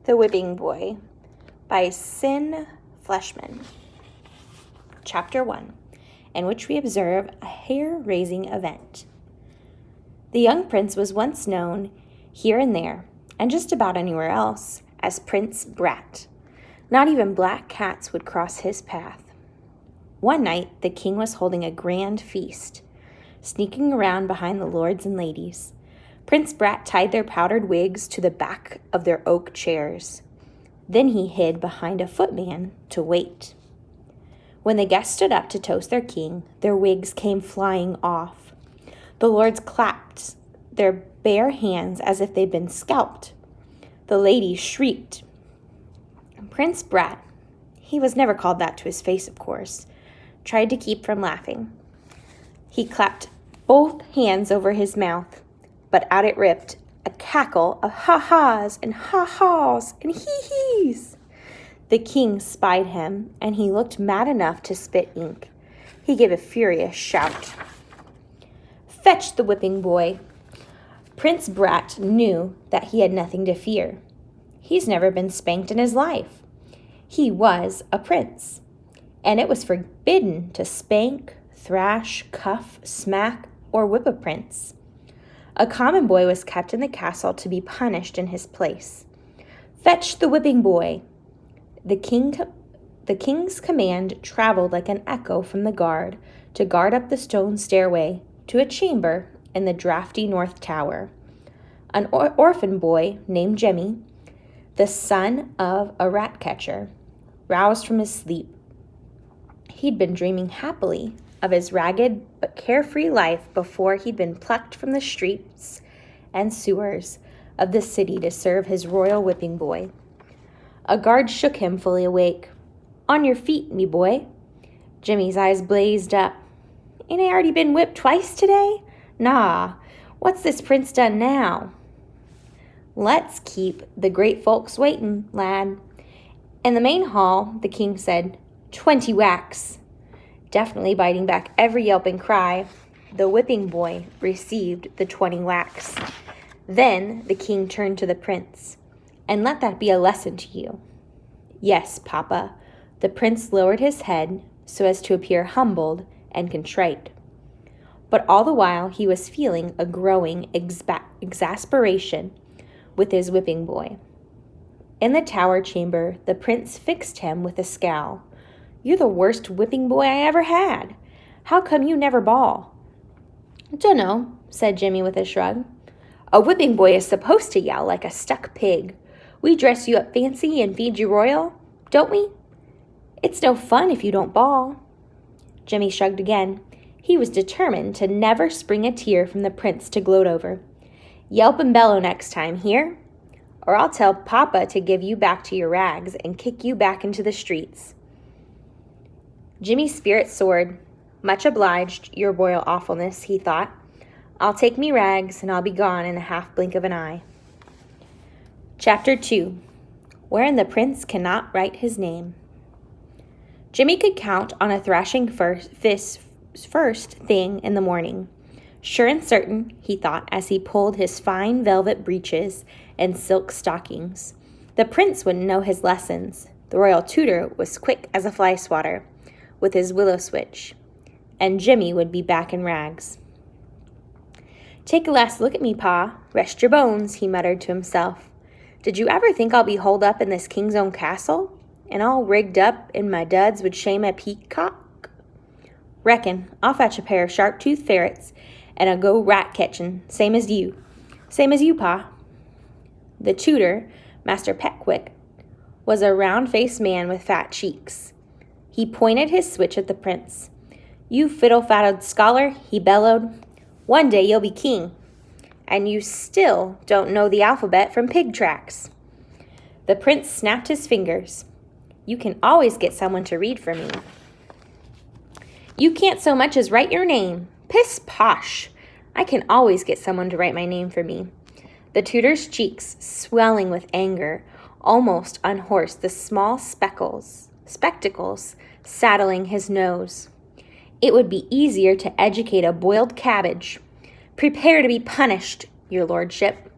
The Whipping Boy by Sin Fleshman. Chapter 1, in which we observe a hair-raising event. The young prince was once known here and there, and just about anywhere else, as Prince Brat. Not even black cats would cross his path. One night, the king was holding a grand feast, sneaking around behind the lords and ladies. Prince Brat tied their powdered wigs to the back of their oak chairs. Then he hid behind a footman to wait. When the guests stood up to toast their king, their wigs came flying off. The lords clapped their bare hands as if they'd been scalped. The ladies shrieked. Prince Brat, he was never called that to his face, of course, tried to keep from laughing. He clapped both hands over his mouth, but out it ripped, a cackle of ha-has and ha-has and hee-hees. The king spied him, and he looked mad enough to spit ink. He gave a furious shout. "Fetch the whipping boy." Prince Brat knew that he had nothing to fear. He's never been spanked in his life. He was a prince, and it was forbidden to spank, thrash, cuff, smack, or whip a prince. A common boy was kept in the castle to be punished in his place. "Fetch the whipping boy." The king's command traveled like an echo from the guard to guard up the stone stairway to a chamber in the drafty north tower. An orphan boy named Jemmy, the son of a rat catcher, roused from his sleep. He'd been dreaming happily of his ragged but carefree life before he'd been plucked from the streets and sewers of the city to serve his royal whipping boy. A guard shook him fully awake. "On your feet, me boy." Jimmy's eyes blazed up. "Ain't I already been whipped twice today? Nah, what's this prince done now?" "Let's keep the great folks waitin', lad." In the main hall, the king said, 20 whacks. Definitely biting back every yelping cry, the whipping boy received the 20 whacks. Then the king turned to the prince. "And let that be a lesson to you." "Yes, Papa." The prince lowered his head so as to appear humbled and contrite. But all the while he was feeling a growing exasperation with his whipping boy. In the tower chamber, the prince fixed him with a scowl. "You're the worst whipping boy I ever had. How come you never bawl?" "Dunno," said Jimmy with a shrug. "A whipping boy is supposed to yell like a stuck pig. We dress you up fancy and feed you royal, don't we? It's no fun if you don't bawl." Jimmy shrugged again. He was determined to never spring a tear from the prince to gloat over. "Yelp and bellow next time, hear? Or I'll tell Papa to give you back to your rags and kick you back into the streets." Jimmy's spirit soared. "Much obliged, your royal awfulness," he thought. "I'll take me rags, and I'll be gone in a half blink of an eye." Chapter 2, wherein the prince cannot write his name. Jimmy could count on a thrashing first thing in the morning. Sure and certain, he thought as he pulled his fine velvet breeches and silk stockings. The prince wouldn't know his lessons. The royal tutor was quick as a fly swatter with his willow switch, and Jimmy would be back in rags. "Take a last look at me, Pa. Rest your bones," he muttered to himself. "Did you ever think I'll be holed up in this king's own castle, and all rigged up in my duds would shame a peacock? Reckon I'll fetch a pair of sharp-toothed ferrets, and I'll go rat-catchin', same as you, Pa." The tutor, Master Peckwick, was a round-faced man with fat cheeks. He pointed his switch at the prince. "You fiddle-faddled scholar," he bellowed. "One day you'll be king, and you still don't know the alphabet from pig tracks." The prince snapped his fingers. "You can always get someone to read for me." "You can't so much as write your name. Piss posh. I can always get someone to write my name for me." The tutor's cheeks, swelling with anger, almost unhorsed the small spectacles saddling his nose. "It would be easier to educate a boiled cabbage. Prepare to be punished, your lordship."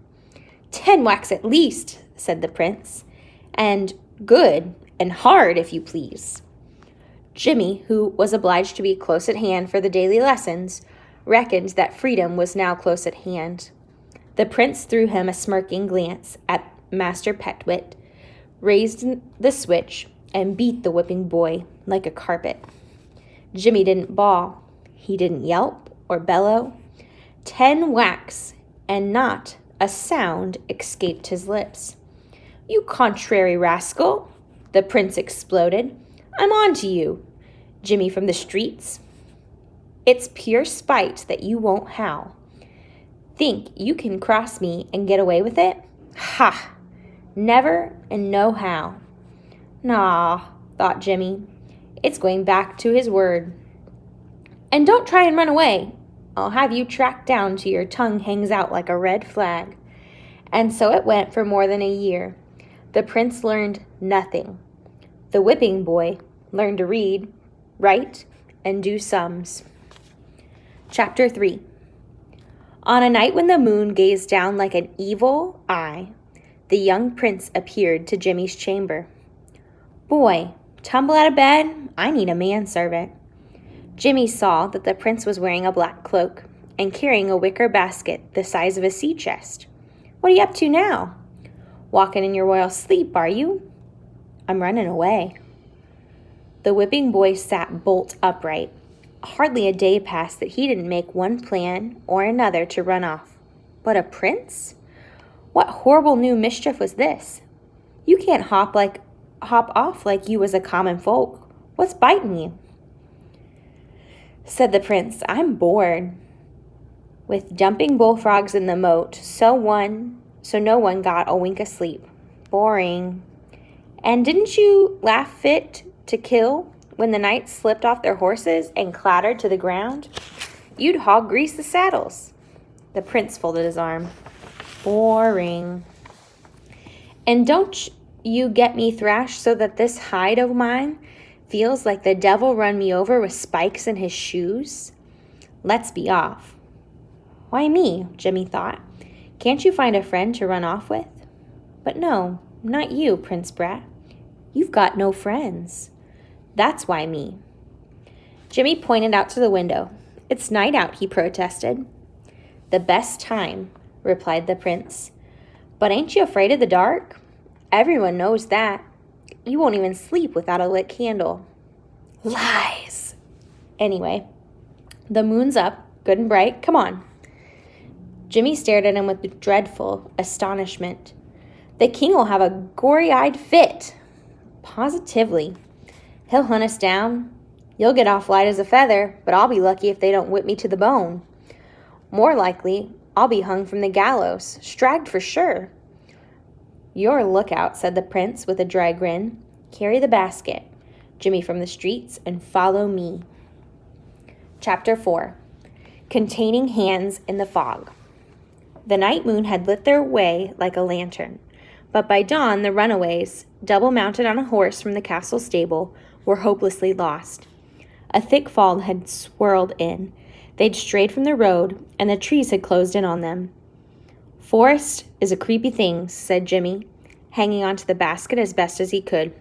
10 whacks at least," said the prince. and good and hard, if you please. Jimmy, who was obliged to be close at hand for the daily lessons, reckoned that freedom was now close at hand. The prince threw him a smirking glance at Master Petwit, raised the switch, and beat the whipping boy like a carpet. Jimmy didn't bawl. He didn't yelp or bellow. 10 whacks, and not a sound escaped his lips. "You contrary rascal," the prince exploded. "I'm on to you, Jimmy from the streets. It's pure spite that you won't howl. Think you can cross me and get away with it? Ha! Never and no how." "Naw," thought Jimmy. "It's going back to his word. And don't try and run away. I'll have you tracked down till your tongue hangs out like a red flag." And so it went for more than a year. The prince learned nothing. The whipping boy learned to read, write, and do sums. Chapter 3. On a night when the moon gazed down like an evil eye, the young prince appeared to Jimmy's chamber. "Boy, tumble out of bed. I need a manservant." Jimmy saw that the prince was wearing a black cloak and carrying a wicker basket the size of a sea chest. "What are you up to now?" "Walking in your royal sleep, are you?" "I'm running away." The whipping boy sat bolt upright. Hardly a day passed that he didn't make one plan or another to run off. But a prince? What horrible new mischief was this? "You can't hop off like you was a common folk. What's biting you?" Said the prince, "I'm bored. With jumping bullfrogs in the moat, so no one got a wink of sleep. Boring. And didn't you laugh fit to kill when the knights slipped off their horses and clattered to the ground? You'd hog grease the saddles." The prince folded his arm. Boring. "And don't you get me thrashed so that this hide of mine feels like the devil run me over with spikes in his shoes? Let's be off." "Why me?" Jimmy thought. "Can't you find a friend to run off with?" "But no, not you, Prince Brat. You've got no friends. That's why me." Jimmy pointed out to the window. "It's night out," he protested. "The best time," replied the prince. "But ain't you afraid of the dark? Everyone knows that. You won't even sleep without a lit candle." "Lies!" "Anyway, the moon's up, good and bright. Come on." Jimmy stared at him with dreadful astonishment. "The king will have a gory-eyed fit." "Positively. He'll hunt us down. You'll get off light as a feather, but I'll be lucky if they don't whip me to the bone. More likely, I'll be hung from the gallows, stragged for sure." "You're a lookout," said the prince with a dry grin. "Carry the basket, Jimmy from the streets, and follow me." Chapter 4. Containing Hands in the Fog. The night moon had lit their way like a lantern, but by dawn the runaways, double mounted on a horse from the castle stable, were hopelessly lost. A thick fog had swirled in. They'd strayed from the road, and the trees had closed in on them. "Forest is a creepy thing," said Jimmy, hanging onto the basket as best as he could.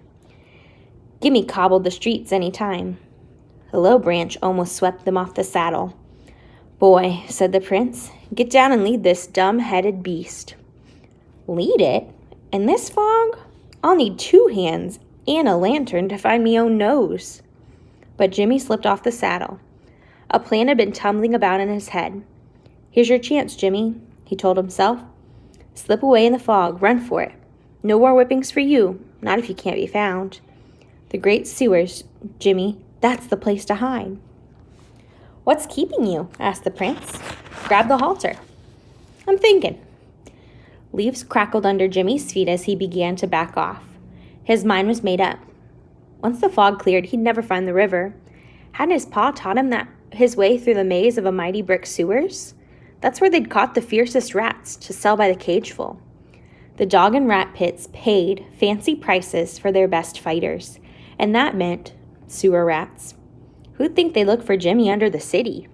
"Gimme cobbled the streets any time." A low branch almost swept them off the saddle. "Boy," said the prince, "get down and lead this dumb-headed beast." "Lead it? In this fog? I'll need 2 hands and a lantern to find me own nose." But Jimmy slipped off the saddle. A plan had been tumbling about in his head. "Here's your chance, Jimmy," he told himself. "Slip away in the fog. Run for it. No more whippings for you, not if you can't be found. The great sewers, Jimmy, that's the place to hide." "What's keeping you?" asked the prince. "Grab the halter." "I'm thinking." Leaves crackled under Jimmy's feet as he began to back off. His mind was made up. Once the fog cleared, he'd never find the river. Hadn't his pa taught him that his way through the maze of a mighty brick sewers? That's where they'd caught the fiercest rats to sell by the cageful. The dog and rat pits paid fancy prices for their best fighters, and that meant sewer rats. Who'd think they'd look for Jimmy under the city?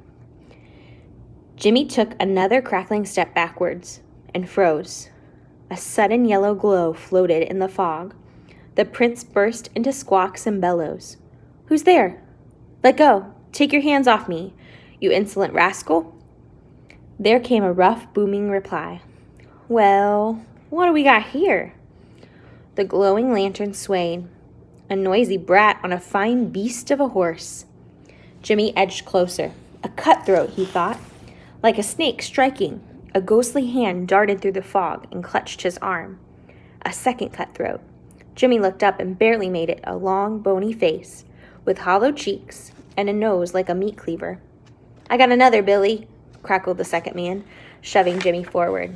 Jimmy took another crackling step backwards and froze. A sudden yellow glow floated in the fog. The prince burst into squawks and bellows. "Who's there? Let go! Take your hands off me, you insolent rascal!" There came a rough, booming reply. "Well, what do we got here?" The glowing lantern swayed. A noisy brat on a fine beast of a horse. Jimmy edged closer. A cutthroat, he thought. Like a snake striking, a ghostly hand darted through the fog and clutched his arm. A second cutthroat. Jimmy looked up and barely made it a long, bony face, with hollow cheeks and a nose like a meat cleaver. "I got another, Billy," crackled the second man, shoving Jimmy forward.